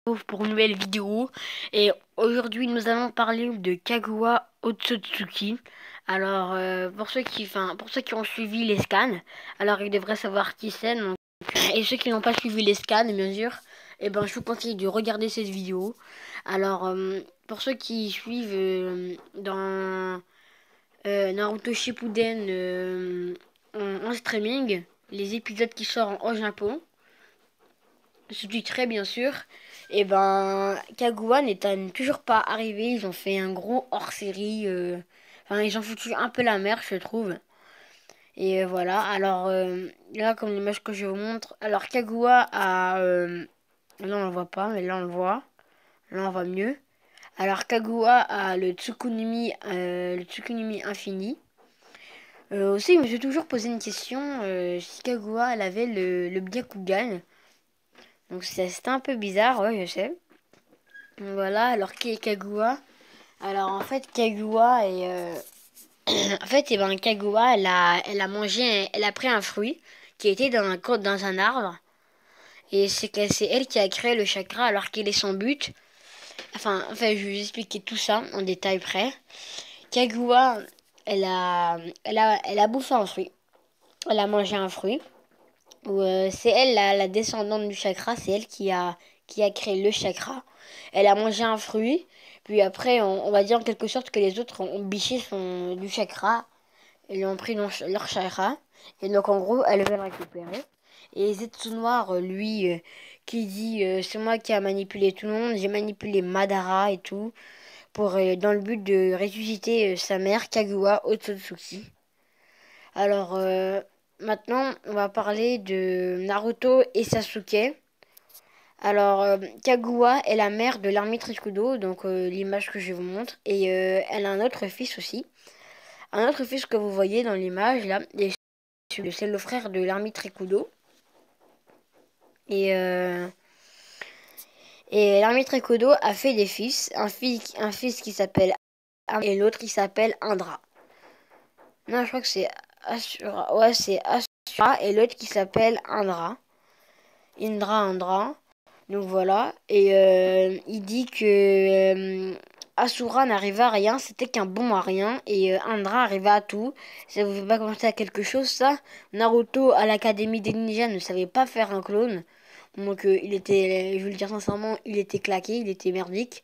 Pour une nouvelle vidéo. Et aujourd'hui nous allons parler de Kaguya Otsutsuki. Alors pour ceux qui ont suivi les scans, alors ils devraient savoir qui c'est. Et ceux qui n'ont pas suivi les scans, bien sûr, je vous conseille de regarder cette vidéo. Alors pour ceux qui suivent dans Naruto Shippuden en streaming, les épisodes qui sortent au Japon, sous-titré bien sûr. Kaguya n'est toujours pas arrivé. Ils ont fait un gros hors-série. Ils ont foutu un peu la merde, je trouve. Voilà. Alors, là, comme l'image que je vous montre. Alors, Kaguya a. Là, on le voit pas, mais là, on le voit. Là, on voit mieux. Alors, Kaguya a le Tsukunimi infini. Aussi, je me suis toujours posé une question. Si Kaguya, elle avait le Byakugan. Donc, c'était un peu bizarre, ouais, je sais. Voilà, alors qui est Kaguya? Alors en fait Kaguya est en fait Kaguya elle a mangé elle a pris un fruit qui était dans un arbre et c'est elle qui a créé le chakra alors quel est son but? Je vais vous expliquer tout ça en détail près. Kaguya elle a bouffé un fruit. Elle a mangé un fruit. C'est elle la descendante du chakra, c'est elle qui a créé le chakra. Elle a mangé un fruit, puis après on va dire en quelque sorte que les autres ont biché du chakra, et lui ont pris leur chakra, et donc en gros elle veut le récupérer. Et Zetsu Noir, lui, qui dit c'est moi qui a manipulé tout le monde, j'ai manipulé Madara et tout, dans le but de ressusciter sa mère Kaguya Otsutsuki. Alors, maintenant, on va parler de Naruto et Sasuke. Alors, Kaguya est la mère de l'Armée Rikudo, donc l'image que je vous montre. Et elle a un autre fils aussi. Un autre fils que vous voyez dans l'image, là, c'est le frère de l'Armée Rikudo. Et, euh, et l'Armée Rikudo a fait des fils. Un fils qui s'appelle Am et l'autre qui s'appelle Indra. Non, je crois que c'est Asura. Ouais, c'est Asura et l'autre qui s'appelle Indra. Donc voilà. Et il dit que Asura n'arrivait à rien, c'était qu'un bon à rien. Et Indra arrivait à tout. Ça vous fait pas penser à quelque chose, ça? Naruto à l'Académie des ninjas ne savait pas faire un clone. Donc il était, je veux le dire sincèrement, il était claqué, il était merdique.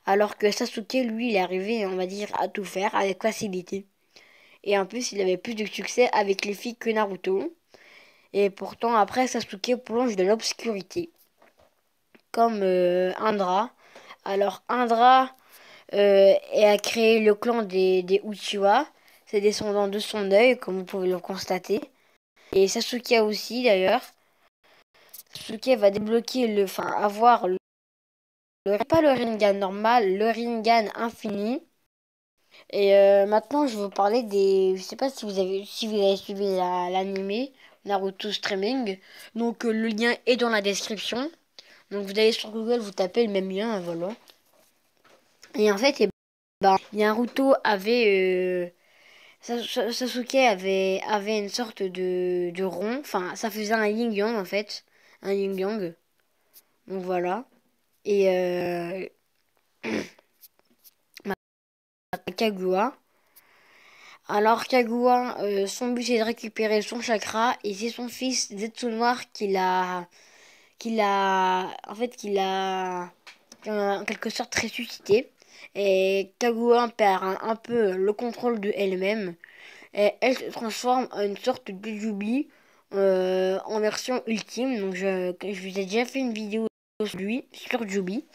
Alors que Sasuke, lui, il est arrivé, on va dire, à tout faire avec facilité. Et en plus, il avait plus de succès avec les filles que Naruto. Et pourtant, après, Sasuke plonge dans l'obscurité. Comme Indra. Alors, Indra a créé le clan des Uchiwa. C'est descendant de son œil, comme vous pouvez le constater. Et Sasuke aussi, d'ailleurs. Sasuke va débloquer avoir pas le Rinnegan normal, le Rinnegan infini. Et maintenant, je vais vous parler des. Je sais pas si vous avez suivi l'animé Naruto Streaming. Donc, le lien est dans la description. Donc, vous allez sur Google, vous tapez le même lien, voilà. Et en fait, Naruto avait. Sasuke avait une sorte de rond. Enfin, ça faisait un yin-yang, en fait. Un yin-yang. Donc, voilà. Et Kaguya. Alors Kaguya, son but c'est de récupérer son chakra et c'est son fils Zetsu Noir qui l'a en quelque sorte ressuscité. Et Kaguya perd un peu le contrôle de elle-même. Et elle se transforme en une sorte de Jubi en version ultime. Donc je vous ai déjà fait une vidéo sur Jubi.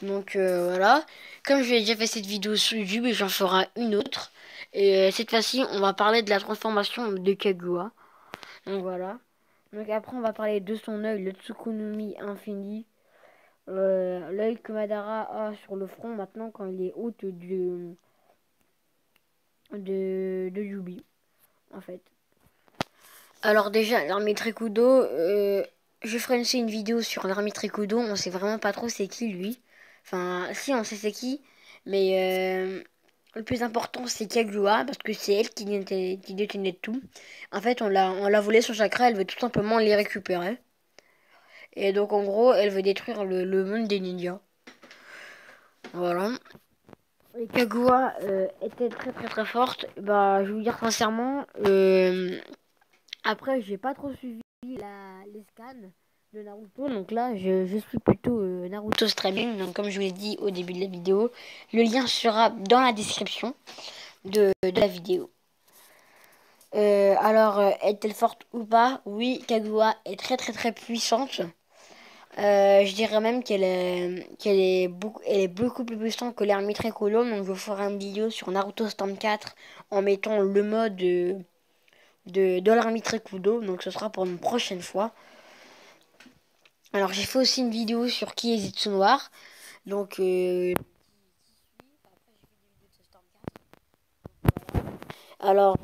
Donc voilà. Comme j'ai déjà fait cette vidéo sur YouTube, j'en ferai une autre. Et cette fois-ci, on va parler de la transformation de Kaguya. Donc voilà. Donc après, on va parler de son œil, le Tsukunumi infini. L'œil que Madara a sur le front maintenant quand il est hôte de Yubi, en fait. Alors déjà, l'armée Trikudo, je ferai aussi une vidéo sur l'armée Trikudo. On sait vraiment pas trop c'est qui lui. Enfin, si on sait c'est qui, mais le plus important c'est Kaguya parce que c'est elle qui détenait tout. En fait, on l'a volé son chakra, elle veut tout simplement les récupérer. Et donc en gros, elle veut détruire le monde des ninjas. Voilà. Et Kaguya était très très très forte. Bah, je vais vous dire sincèrement, après j'ai pas trop suivi les scans de Naruto. Donc là, je suis plutôt Naruto Streaming. Donc comme je vous l'ai dit au début de la vidéo, le lien sera dans la description de la vidéo. Alors, est-elle forte ou pas? Oui, Kaguya est très très très puissante. Je dirais même elle est beaucoup plus puissante que l'ermite Rekolo. Donc je ferai une vidéo sur Naruto Stand 4 en mettant le mode de l'ermite Rekudo. Donc ce sera pour une prochaine fois. Alors j'ai fait aussi une vidéo sur qui est Zetsu Noir. Donc alors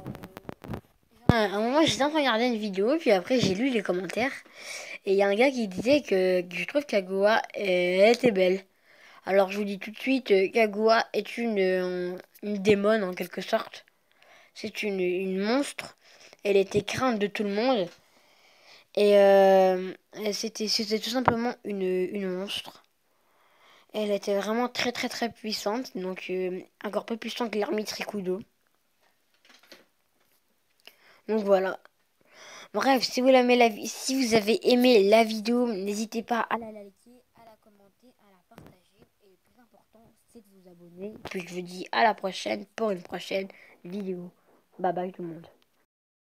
à un moment j'étais en train de regarder une vidéo, puis après j'ai lu les commentaires. Et il y a un gars qui disait que je trouve Kaguya était belle. Alors je vous dis tout de suite, Kaguya est une démone en quelque sorte. C'est une monstre. Elle était crainte de tout le monde. Et c'était tout simplement une monstre. Elle était vraiment très très très puissante. Donc encore plus puissante que l'ermite Rikudo. Donc voilà. Bref, si vous avez aimé la vidéo, n'hésitez pas à la liker, à la commenter, à la partager. Et le plus important, c'est de vous abonner. Puis je vous dis à la prochaine pour une prochaine vidéo. Bye bye tout le monde.